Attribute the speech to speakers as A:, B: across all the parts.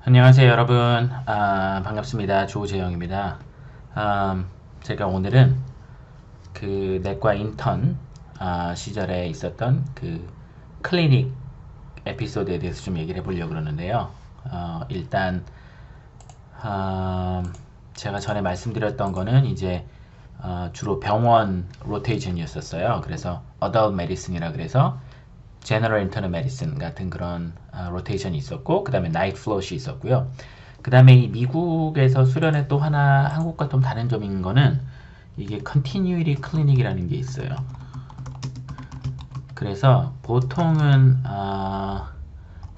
A: 안녕하세요 여러분. 반갑습니다. 조재영입니다. 제가 오늘은 그 내과 인턴 시절에 있었던 그 클리닉 에피소드에 대해서 좀 얘기를 해보려고 그러는데요. 일단 제가 전에 말씀드렸던 거는 이제 주로 병원 로테이션이었었어요. 그래서 어덜트 메디슨이라 그래서 제너럴 인터널 메디슨 같은 그런 로테이션이 있었고, 그 다음에 나이트 플롯이 있었고요. 그 다음에 이 미국에서 수련회 또 하나 한국과 좀 다른 점인 거는 이게 컨티뉴이티 클리닉이라는 게 있어요. 그래서 보통은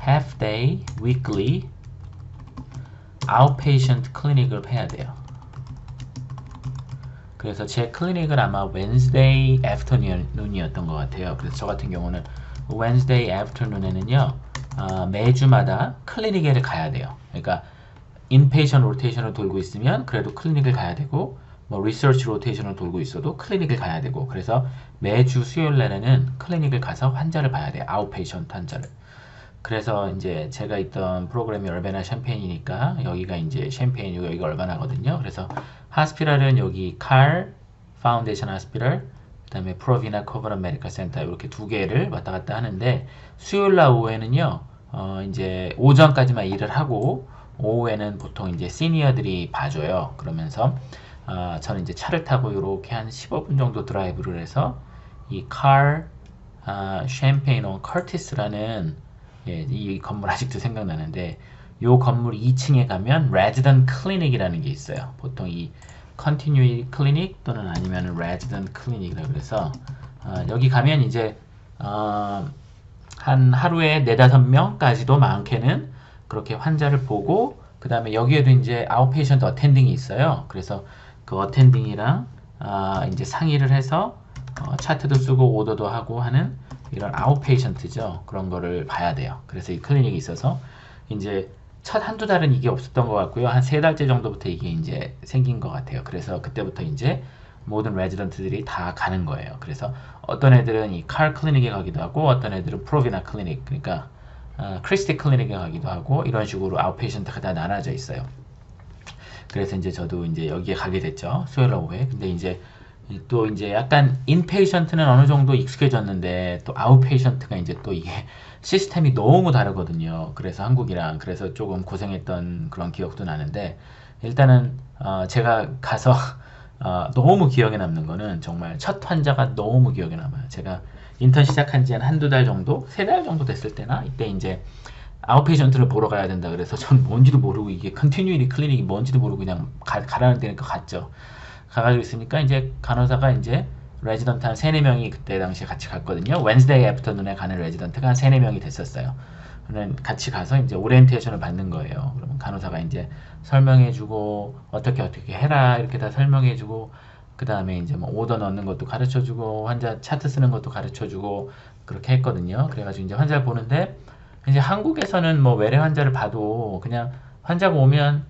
A: half day, weekly, outpatient 클리닉을 해야 돼요. 그래서 제 클리닉은 아마 Wednesday afternoon이었던 것 같아요. 그래서 저 같은 경우는 Wednesday afternoon에는요, 매주마다 클리닉에 가야 돼요. 그러니까 인페이션 로테이션을 돌고 있으면 그래도 클리닉을 가야 되고, 뭐 리서치 로테이션을 돌고 있어도 클리닉을 가야 되고, 그래서 매주 수요일 날에는 클리닉을 가서 환자를 봐야 돼요. 아웃페이션트 환자를. 그래서 이제 제가 있던 프로그램이 얼베나 샴페인이니까 여기가 이제 샴페인이고 여기가 얼바나거든요. 그래서 하스피럴은 여기 칼 파운데이션 하스피럴, 그다음에 프로비나 커버넌 메디컬 센터 이렇게 두 개를 왔다 갔다 하는데, 수요일 날 오후에는요 이제 오전까지만 일을 하고 오후에는 보통 이제 시니어들이 봐줘요. 그러면서 저는 이제 차를 타고 이렇게 한 15분 정도 드라이브를 해서 이 칼 샴페인 온 커티스라는, 예, 이 건물 아직도 생각나는데, 이 건물 2층에 가면 레지던트 클리닉이라는 게 있어요. 보통 이 컨티뉴이 클리닉 또는 아니면 레지던트 클리닉이라 그래서 여기 가면 이제 한 하루에 4-5명까지도 많게는 그렇게 환자를 보고, 그 다음에 여기에도 이제 아웃페이션트 어텐딩이 있어요. 그래서 그 어텐딩이랑 이제 상의를 해서 차트도 쓰고 오더도 하고 하는 이런 아웃페이션트죠. 그런 거를 봐야 돼요. 그래서 이 클리닉이 있어서 이제 첫 한두 달은 이게 없었던 것 같고요. 한 3달째 정도부터 이게 이제 생긴 것 같아요. 그래서 그때부터 이제 모든 레지던트들이 다 가는 거예요. 그래서 어떤 애들은 이 칼 클리닉에 가기도 하고, 어떤 애들은 프로비나 클리닉, 그러니까 크리스티 클리닉에 가기도 하고, 이런 식으로 아웃페이션트가 다 나눠져 있어요. 그래서 이제 저도 이제 여기에 가게 됐죠. 수요일 오후에. 근데 이제 또 이제 약간 인페이션트는 어느 정도 익숙해졌는데, 또 아웃페이션트가 이제 또 이게 시스템이 너무 다르거든요. 그래서 한국이랑, 그래서 조금 고생했던 그런 기억도 나는데, 일단은 제가 가서 너무 기억에 남는 거는 정말 첫 환자가 너무 기억에 남아요. 제가 인턴 시작한 지 한 한두 달 정도, 3달 정도 됐을 때나, 이때 이제 아웃페이션트를 보러 가야 된다 그래서 전 뭔지도 모르고, 이게 컨티뉴이티 클리닉이 뭔지도 모르고 그냥 가라는 데니까 갔죠. 가가지고 있으니까 이제 간호사가 이제 레지던트 한 3-4명이 그때 당시에 같이 갔거든요. 웬스데이 애프터눈에 가는 레지던트가 한 3-4명이 됐었어요. 그러면 같이 가서 이제 오리엔테이션을 받는 거예요. 그러면 간호사가 이제 설명해주고, 어떻게 해라 이렇게 다 설명해주고, 그 다음에 이제 뭐 오더 넣는 것도 가르쳐주고, 환자 차트 쓰는 것도 가르쳐주고, 그렇게 했거든요. 그래가지고 이제 환자를 보는데, 이제 한국에서는 뭐 외래 환자를 봐도 그냥 환자가 오면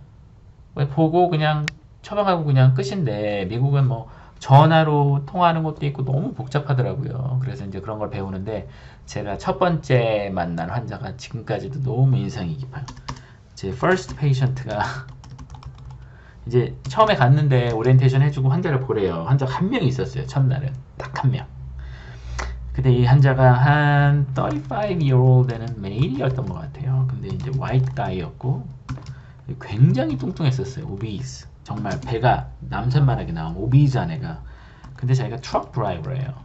A: 보고 그냥 처방하고 그냥 끝인데, 미국은 뭐 전화로 통화하는 것도 있고 너무 복잡하더라고요. 그래서 이제 그런 걸 배우는데, 제가 첫 번째 만난 환자가 지금까지도 너무 인상이 깊어요. 제 first patient가 이제 처음에 갔는데 오리엔테이션 해주고 환자를 보래요. 환자가 한 명 있었어요. 첫날은 딱 한 명. 근데 이 환자가 한 35-year-old는 메일이었던 것 같아요. 근데 이제 white guy였고 굉장히 뚱뚱했었어요. obese. 정말 배가 남산만하게 나온 오비즈한 애가. 근데 자기가 트럭 드라이버예요.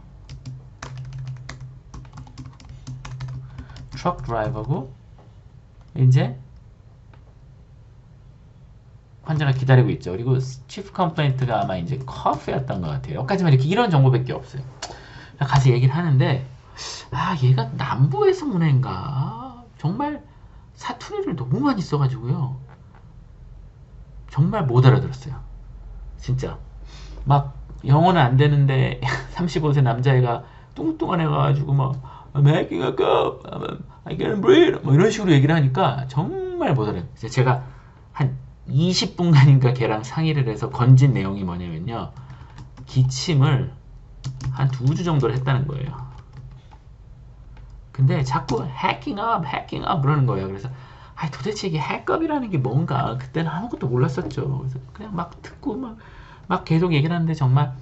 A: 트럭 드라이버고 이제 환자가 기다리고 있죠. 그리고 치프 컴플레인트가 아마 이제 커피였던 것 같아요. 여기까지만 이렇게 이런 정보밖에 없어요. 가서 얘기를 하는데, 얘가 남부에서 온 애인가? 정말 사투리를 너무 많이 써가지고요. 정말 못 알아들었어요. 진짜. 막 영어는 안 되는데 35세 남자애가 뚱뚱한 애가 가지고 막 I'm making a cup, I can breathe 뭐 이런 식으로 얘기를 하니까 정말 못 알아요. 제가 한 20분간인가 걔랑 상의를 해서 건진 내용이 뭐냐면요, 기침을 한 2주 정도를 했다는 거예요. 근데 자꾸 hacking up 그러는 거예요. 그래서 아, 도대체 이게 해컵이라는 게 뭔가 그때는 아무것도 몰랐었죠. 그래서 그냥 막 듣고 막 계속 얘기를 하는데 정말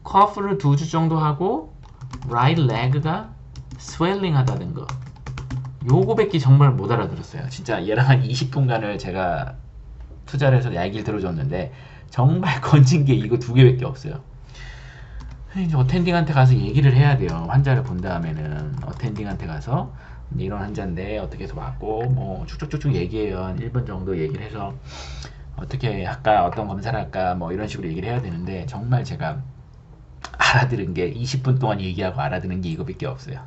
A: 커프를 2주 정도 하고 right leg가 swelling 하다는 거 요거밖에 정말 못 알아들었어요. 진짜 얘랑 한 20분간을 제가 투자를 해서 얘기를 들어줬는데 정말 건진 게 이거 2개밖에 없어요. 이제 어텐딩한테 가서 얘기를 해야 돼요. 환자를 본 다음에는 어텐딩한테 가서 이런 환자인데 어떻게 해서 왔고 뭐 쭉쭉쭉쭉 얘기해요. 한 1분 정도 얘기를 해서 어떻게 할까, 어떤 검사를 할까, 뭐 이런 식으로 얘기를 해야 되는데 정말 제가 알아들은 게 20분 동안 얘기하고 알아듣는 게 이거밖에 없어요.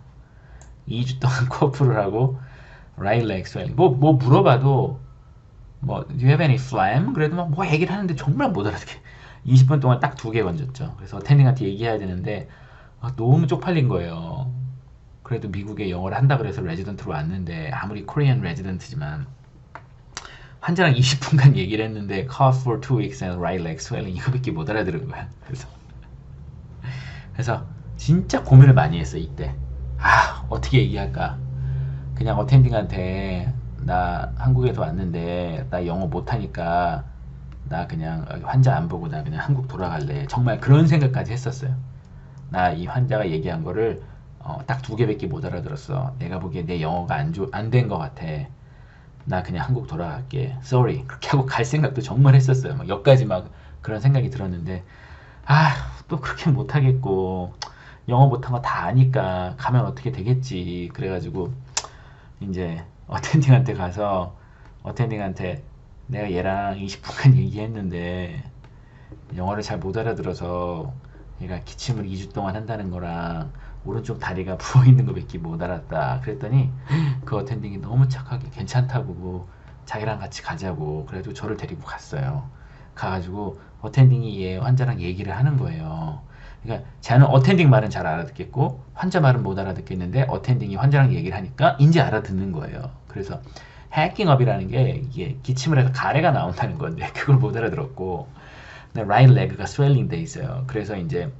A: 2주 동안 코프를 하고 right leg swelling 뭐 물어봐도 뭐 do you have any phlegm? 그래도 막 뭐 얘기를 하는데 정말 못 알아듣게 20분 동안 딱 2개 건졌죠. 그래서 어텐딩한테 얘기해야 되는데 너무 쪽팔린 거예요. 그래도 미국에 영어를 한다 그래서 레지던트로 왔는데 아무리 코리안 레지던트지만 환자랑 20분간 얘기를 했는데 cough for 2 weeks and right leg swelling 이거밖에 못 알아들은 거야. 그래서 진짜 고민을 많이 했어요. 이때 어떻게 얘기할까. 그냥 어텐딩한테 나 한국에서 왔는데 나 영어 못하니까 나 그냥 환자 안 보고 나 그냥 한국 돌아갈래. 정말 그런 생각까지 했었어요. 나 이 환자가 얘기한 거를 딱 2개밖에 못 알아들었어. 내가 보기에 내 영어가 안 된 것 같아. 나 그냥 한국 돌아갈게. Sorry. 그렇게 하고 갈 생각도 정말 했었어요. 막 여기까지 막 그런 생각이 들었는데 또 그렇게 못하겠고 영어 못한 거 다 아니까 가면 어떻게 되겠지. 그래가지고 이제 어텐딩한테 가서 어텐딩한테 내가 얘랑 20분간 얘기했는데 영어를 잘 못 알아들어서 얘가 기침을 2주 동안 한다는 거랑 오른쪽 다리가 부어있는 거 밖에 못 알았다. 그랬더니 그 어텐딩이 너무 착하게 괜찮다고 자기랑 같이 가자고 그래가지고 저를 데리고 갔어요. 가가지고 어텐딩이 얘 환자랑 얘기를 하는 거예요. 그러니까 저는 어텐딩 말은 잘 알아듣겠고 환자 말은 못 알아듣겠는데 어텐딩이 환자랑 얘기를 하니까 이제 알아듣는 거예요. 그래서 해킹업이라는 게 이게 기침을 해서 가래가 나온다는 건데 그걸 못 알아들었고 right leg가 swelling 돼 있어요. 그래서 이제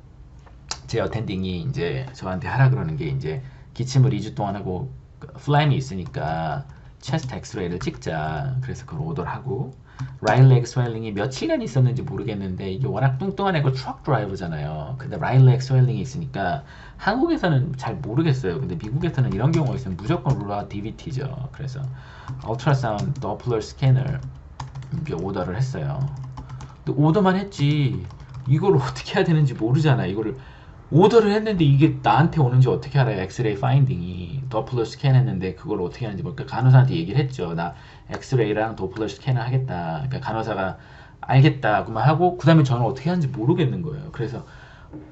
A: 제 어텐딩이 이제 저한테 하라 그러는 게 이제 기침을 2주 동안 하고 플라임이 있으니까 체스트 엑스레이를 찍자. 그래서 그걸 오더를 하고 right leg swelling이 며칠간 있었는지 모르겠는데 이게 워낙 뚱뚱한 애고 트럭 드라이버잖아요. 근데 right leg swelling이 있으니까 한국에서는 잘 모르겠어요. 근데 미국에서는 이런 경우가 있으면 무조건 룰아웃 DVT죠. 그래서 ultrasound Doppler scanner 오더를 했어요. 근데 오더만 했지 이걸 어떻게 해야 되는지 모르잖아. 이거를 오더를 했는데 이게 나한테 오는지 어떻게 알아요? 엑스레이 파인딩이 도플러 스캔 했는데 그걸 어떻게 하는지 모르니까 간호사한테 얘기를 했죠. 나 엑스레이랑 도플러 스캔을 하겠다. 그러니까 간호사가 알겠다 그만 하고 그 다음에 저는 어떻게 하는지 모르겠는 거예요. 그래서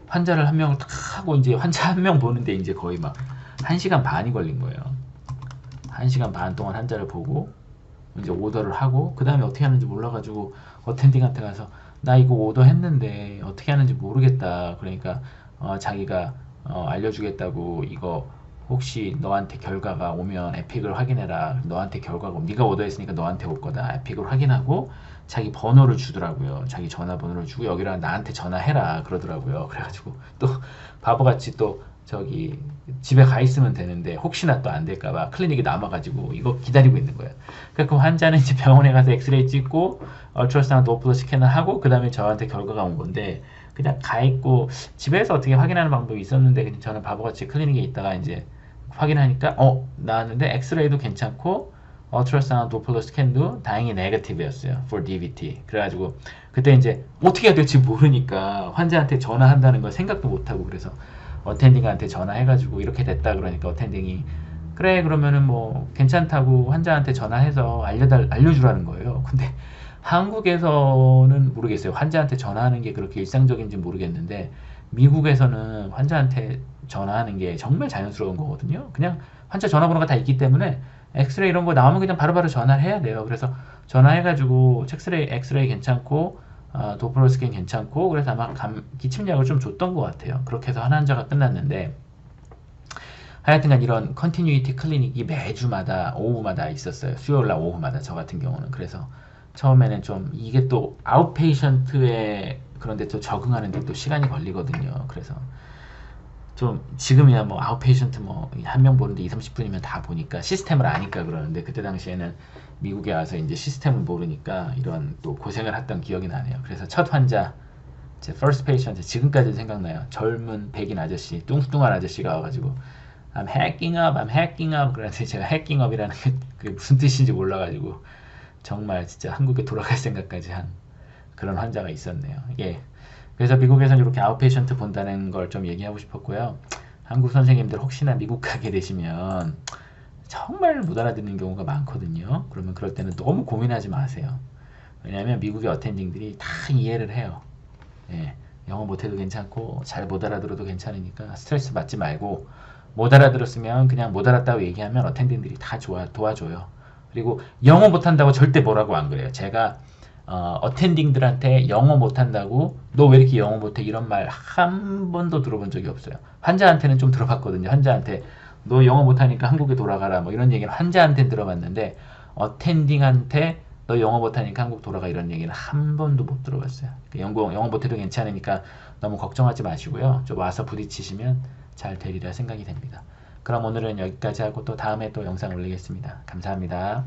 A: 환자를 한 명을 딱 하고 이제 환자 한 명 보는데 이제 거의 막 1시간 반이 걸린 거예요. 1시간 반 동안 환자를 보고 이제 오더를 하고 그 다음에 어떻게 하는지 몰라가지고 어텐딩한테 가서 나 이거 오더 했는데 어떻게 하는지 모르겠다. 그러니까 자기가 알려주겠다고 이거 혹시 너한테 결과가 오면 에픽을 확인해라. 너한테 결과가 오면 네가 오더했으니까 너한테 올 거다. 에픽을 확인하고 자기 번호를 주더라고요. 자기 전화번호를 주고 여기랑 나한테 전화해라 그러더라고요. 그래가지고 또 바보같이 또 저기 집에 가 있으면 되는데 혹시나 또 안 될까봐 클리닉에 남아가지고 이거 기다리고 있는 거예요. 그러니까 그 환자는 이제 병원에 가서 엑스레이 찍고 얼트라사운드 도플러 스캐너 하고 그 다음에 저한테 결과가 온 건데 그냥 가 있고 집에서 어떻게 확인하는 방법이 있었는데 그냥 저는 바보같이 클리닉에 있다가 이제 확인하니까 나왔는데 엑스레이도 괜찮고 얼트라사운드 도플러 스캔도 다행히 네거티브였어요. for DVT. 그래가지고 그때 이제 어떻게 해야 될지 모르니까 환자한테 전화한다는 걸 생각도 못하고 그래서 어텐딩한테 전화해가지고 이렇게 됐다 그러니까 어텐딩이 그래 그러면은 뭐 괜찮다고 환자한테 전화해서 알려주라는 거예요. 근데 한국에서는 모르겠어요. 환자한테 전화하는 게 그렇게 일상적인지 모르겠는데 미국에서는 환자한테 전화하는 게 정말 자연스러운 거거든요. 그냥 환자 전화번호가 다 있기 때문에 엑스레이 이런 거 나오면 그냥 바로바로 전화를 해야 돼요. 그래서 전화해가지고 엑스레이 괜찮고 도플러 스캔 괜찮고 그래서 아마 기침약을 좀 줬던 것 같아요. 그렇게 해서 한 환자가 끝났는데 하여튼간 이런 컨티뉴이티 클리닉이 매주마다 오후마다 있었어요. 수요일날 오후마다 저 같은 경우는. 그래서 처음에는 좀 이게 또 아웃페이션트에 그런데 또 적응하는데 또 시간이 걸리거든요. 그래서 좀 지금이야 뭐 아웃페이션트 뭐 한 명 보는데 2, 30분이면 다 보니까 시스템을 아니까 그러는데 그때 당시에는 미국에 와서 이제 시스템을 모르니까 이런 또 고생을 했던 기억이 나네요. 그래서 첫 환자, 제 first patient 지금까지도 생각나요. 젊은 백인 아저씨, 뚱뚱한 아저씨가 와가지고 I'm hacking up, I'm hacking up. 그런데 제가 hacking up이라는 게 그게 무슨 뜻인지 몰라가지고 정말 진짜 한국에 돌아갈 생각까지 한 그런 환자가 있었네요. 예. 그래서 미국에서는 이렇게 아웃페이션트 본다는 걸 좀 얘기하고 싶었고요. 한국 선생님들 혹시나 미국 가게 되시면 정말 못 알아듣는 경우가 많거든요. 그러면 그럴 때는 너무 고민하지 마세요. 왜냐하면 미국의 어텐딩들이 다 이해를 해요. 예, 영어 못해도 괜찮고 잘 못 알아들어도 괜찮으니까 스트레스 받지 말고 못 알아들었으면 그냥 못 알았다고 얘기하면 어텐딩들이 다 도와줘요. 그리고 영어 못한다고 절대 뭐라고 안 그래요. 제가 어텐딩들한테 영어 못한다고 너 왜 이렇게 영어 못해 이런 말 한 번도 들어본 적이 없어요. 환자한테는 좀 들어봤거든요. 환자한테 너 영어 못하니까 한국에 돌아가라 뭐 이런 얘기를 환자한테는 들어봤는데 어텐딩한테 너 영어 못하니까 한국 돌아가 이런 얘기는 한 번도 못 들어봤어요. 영어 못해도 괜찮으니까 너무 걱정하지 마시고요. 좀 와서 부딪히시면 잘 되리라 생각이 됩니다. 그럼 오늘은 여기까지 하고 또 다음에 또 영상 올리겠습니다. 감사합니다.